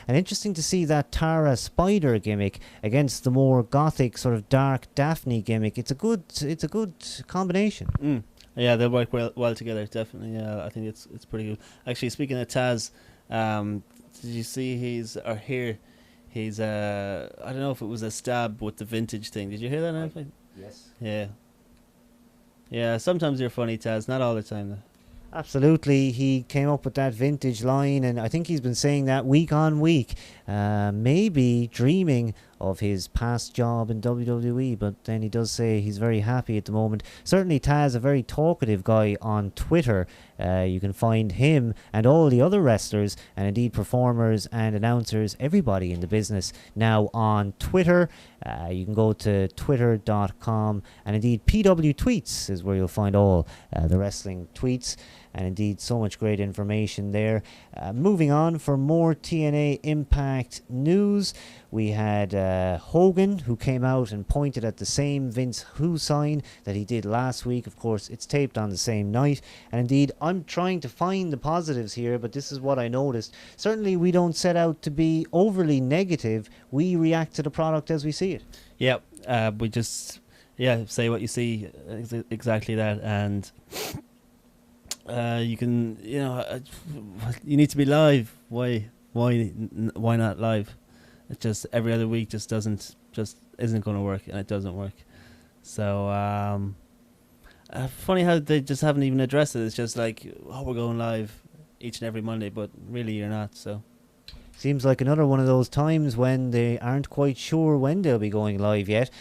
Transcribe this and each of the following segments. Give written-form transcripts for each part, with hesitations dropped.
And interesting to see that Tara Spider gimmick against the more gothic sort of dark Daphne gimmick. It's a good combination. Yeah, they work well together, definitely. Yeah, I think it's pretty good. Actually, speaking of Taz, did you see he's I don't know if it was a stab with the vintage thing. Did you hear that? Anything? Yes. Yeah. Yeah, sometimes you're funny, Taz. Not all the time, though. Absolutely, he came up with that vintage line, and I think he's been saying that week on week, maybe dreaming of his past job in WWE, but then he does say he's very happy at the moment. Certainly Taz, a very talkative guy on Twitter. You can find him and all the other wrestlers and indeed performers and announcers, everybody in the business now on Twitter. You can go to twitter.com, and indeed PW Tweets is where you'll find all the wrestling tweets, and indeed so much great information there. Moving on, for more TNA Impact news, we had Hogan, who came out and pointed at the same Vince Who sign that he did last week. Of course, it's taped on the same night. And indeed, I'm trying to find the positives here, but this is what I noticed. Certainly, we don't set out to be overly negative. We react to the product as we see it. Yeah, we just say what you see, exactly that. And you can, you need to be live. Why not live? It just every other week just isn't going to work, and it doesn't work. So funny how they just haven't even addressed it. It's just like, oh, we're going live each and every Monday, but really you're not. So seems like another one of those times when they aren't quite sure when they'll be going live yet.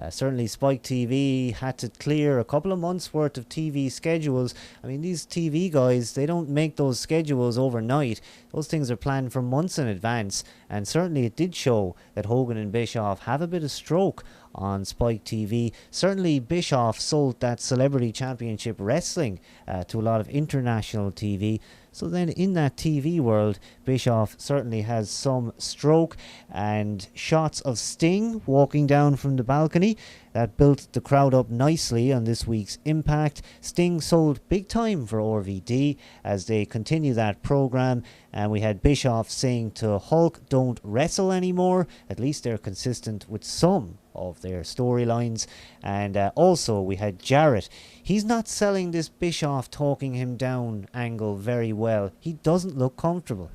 Certainly Spike TV had to clear a couple of months worth of TV schedules. I mean, these TV guys, they don't make those schedules overnight. Those things are planned for months in advance, and certainly it did show that Hogan and Bischoff have a bit of stroke on Spike TV. Certainly Bischoff sold that Celebrity Championship Wrestling to a lot of international TV. So then in that TV world, Bischoff certainly has some stroke, and shots of Sting walking down from the balcony. That built the crowd up nicely on this week's Impact. Sting sold big time for RVD as they continue that program. And we had Bischoff saying to Hulk, don't wrestle anymore. At least they're consistent with some of their storylines. And also we had Jarrett. He's not selling this Bischoff talking him down angle very well. He doesn't look comfortable.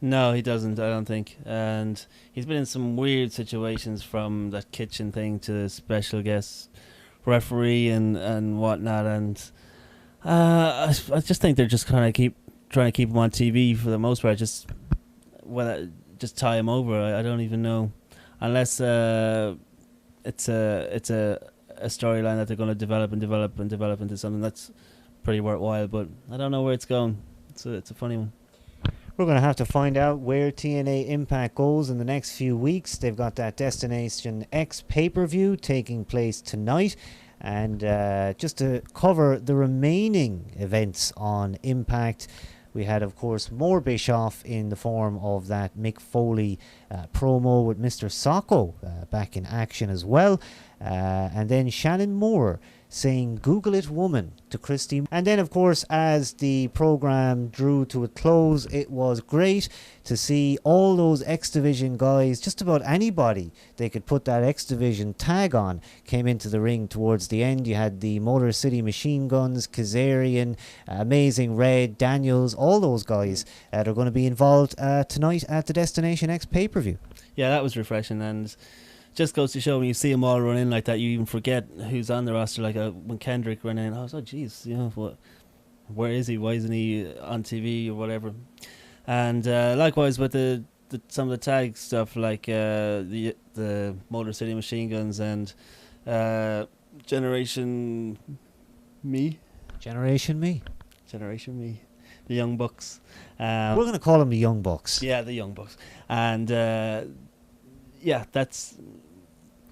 No, he doesn't, I don't think. And he's been in some weird situations, from that kitchen thing to the special guest referee and whatnot. And I just think they're just kind of trying to keep him on TV for the most part. Just tie him over. I don't even know, unless it's a storyline that they're going to develop into something that's pretty worthwhile. But I don't know where it's going. It's a funny one. We're going to have to find out where TNA Impact goes in the next few weeks. They've got that Destination X pay-per-view taking place tonight. And just to cover the remaining events on Impact, we had, of course, more Bischoff in the form of that Mick Foley promo with Mr. Socko back in action as well. And then Shannon Moore saying "Google it, woman" to Christy. And then, of course, as the program drew to a close, it was great to see all those X Division guys, just about anybody they could put that X Division tag on, came into the ring towards the end. You had the Motor City Machine Guns, Kazarian, Amazing Red, Daniels, all those guys that are going to be involved tonight at the Destination X pay-per-view. Yeah, that was refreshing, and just goes to show when you see them all run in like that, you even forget who's on the roster. Like when Kendrick ran in, I was like, geez, where is he? Why isn't he on TV or whatever? And likewise with the some of the tag stuff, like the Motor City Machine Guns and Generation Me, the Young Bucks. We're going to call them the Young Bucks. Yeah, the Young Bucks. And that's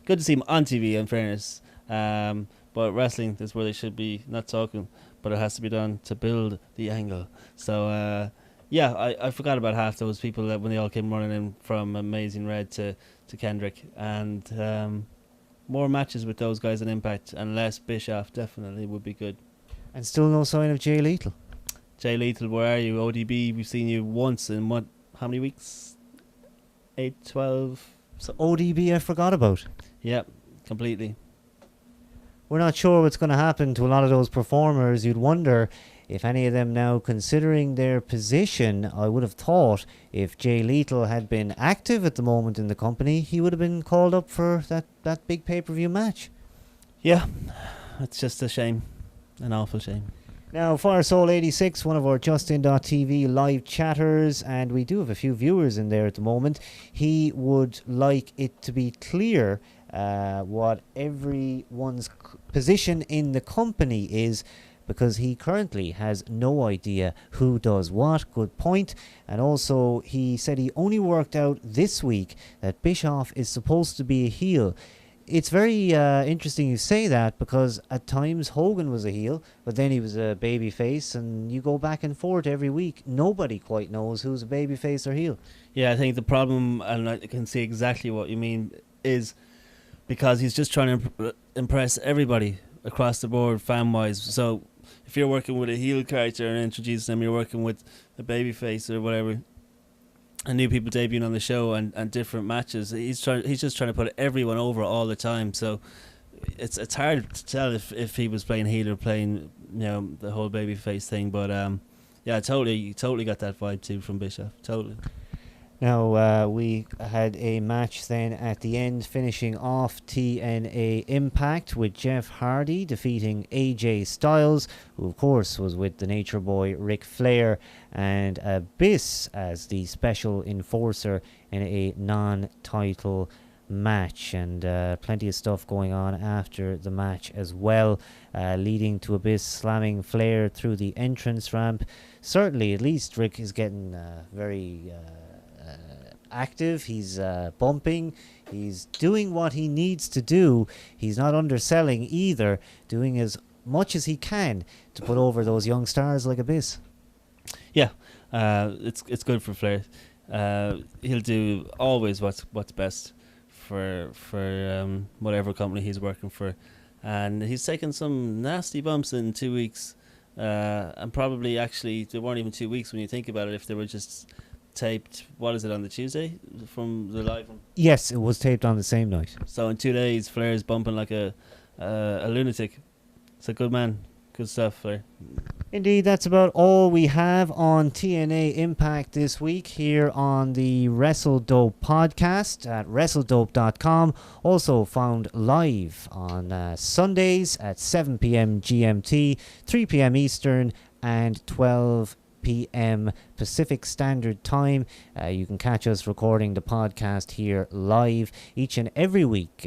good to see them on TV, in fairness. But wrestling is where they should be, not talking, but it has to be done to build the angle. So, I forgot about half those people that when they all came running in from Amazing Red to Kendrick. And more matches with those guys in Impact, and less Bischoff definitely would be good. And still no sign of Jay Lethal. Jay Lethal, where are you? ODB, we've seen you once in how many weeks? 8-12. So ODB I forgot about. Yeah, completely. We're not sure what's going to happen to a lot of those performers. You'd wonder if any of them now, considering their position, I would have thought if Jay Lethal had been active at the moment in the company, he would have been called up for that big pay-per-view match. Yeah, it's just a shame. An awful shame. Now, Firesoul86, one of our Justin.tv live chatters, and we do have a few viewers in there at the moment. He would like it to be clear what everyone's position in the company is, because he currently has no idea who does what. Good point. And also, he said he only worked out this week that Bischoff is supposed to be a heel. It's very interesting you say that, because at times Hogan was a heel, but then he was a babyface, and you go back and forth every week. Nobody quite knows who's a babyface or heel. Yeah, I think the problem, and I can see exactly what you mean, is because he's just trying to impress everybody across the board, fan-wise. So if you're working with a heel character and introducing them, you're working with a babyface or whatever, and new people debuting on the show and different matches. He's just trying to put everyone over all the time. So it's hard to tell if he was playing heel or playing, the whole babyface thing. But yeah, totally got that vibe too from Bischoff. Totally. Now, we had a match then at the end, finishing off TNA Impact with Jeff Hardy defeating AJ Styles, who of course was with the Nature Boy Ric Flair, and Abyss as the special enforcer in a non-title match. And plenty of stuff going on after the match as well, leading to Abyss slamming Flair through the entrance ramp. Certainly, at least Rick is getting very active. He's bumping. He's doing what he needs to do. He's not underselling either, doing as much as he can to put over those young stars like Abyss. Yeah, it's good for Flair. He'll do always what's best for whatever company he's working for, and he's taken some nasty bumps in 2 weeks, and probably actually they weren't even 2 weeks when you think about it. If they were just taped, what is it, on the Tuesday from the live one? Yes, it was taped on the same night. So in 2 days, Flair's bumping like a lunatic. It's a good man. Good stuff, Flair. Indeed, that's about all we have on TNA Impact this week here on the Wrestledope podcast at wrestledope.com. Also found live on Sundays at 7 p.m. GMT, 3 p.m. Eastern, and 12 p.m. Pacific Standard Time. You can catch us recording the podcast here live each and every week.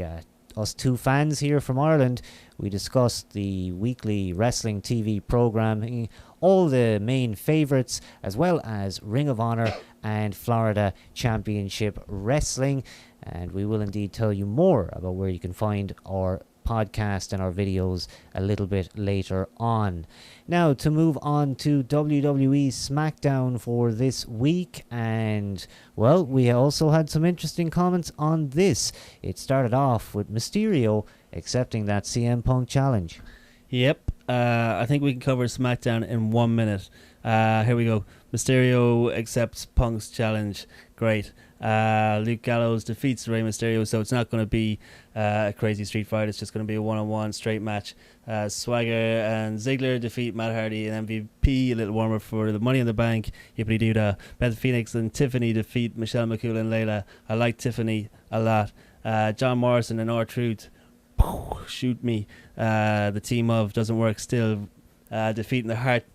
Us two fans here from Ireland, we discuss the weekly Wrestling TV programming, all the main favourites, as well as Ring of Honor and Florida Championship Wrestling. And we will indeed tell you more about where you can find our podcast and our videos a little bit later on. Now, to move on to WWE SmackDown for this week, and well, we also had some interesting comments on this. It started off with Mysterio accepting that CM Punk challenge. Yep, I think we can cover SmackDown in 1 minute. Here we go. Mysterio accepts Punk's challenge. Great. Luke Gallows defeats Rey Mysterio, so it's not going to be a crazy street fight. It's just going to be a one-on-one straight match. Swagger and Ziggler defeat Matt Hardy and MVP, a little warmer for the Money in the Bank. Yippity doo dah. Beth Phoenix and Tiffany defeat Michelle McCool and Layla. I like Tiffany a lot. John Morrison and R-Truth, shoot me. The team of doesn't work still. Defeating the Hart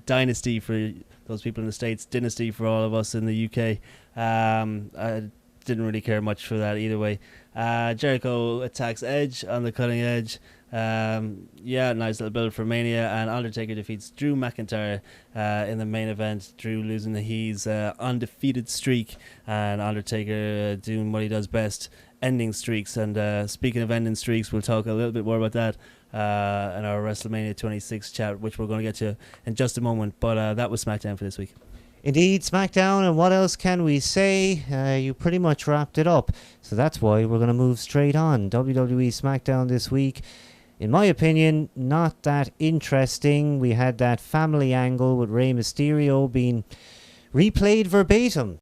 Dynasty for those people in the States, Dynasty for all of us in the UK. I didn't really care much for that either way. Jericho attacks Edge on the cutting edge. Yeah, nice little build for Mania. And Undertaker defeats Drew McIntyre in the main event. Drew losing his undefeated streak, and Undertaker doing what he does best, ending streaks. And speaking of ending streaks, we'll talk a little bit more about that in our WrestleMania 26 chat, which we're going to get to in just a moment. But that was SmackDown for this week. Indeed, SmackDown, and what else can we say? You pretty much wrapped it up, so that's why we're going to move straight on. WWE SmackDown this week, in my opinion, not that interesting. We had that family angle with Rey Mysterio being replayed verbatim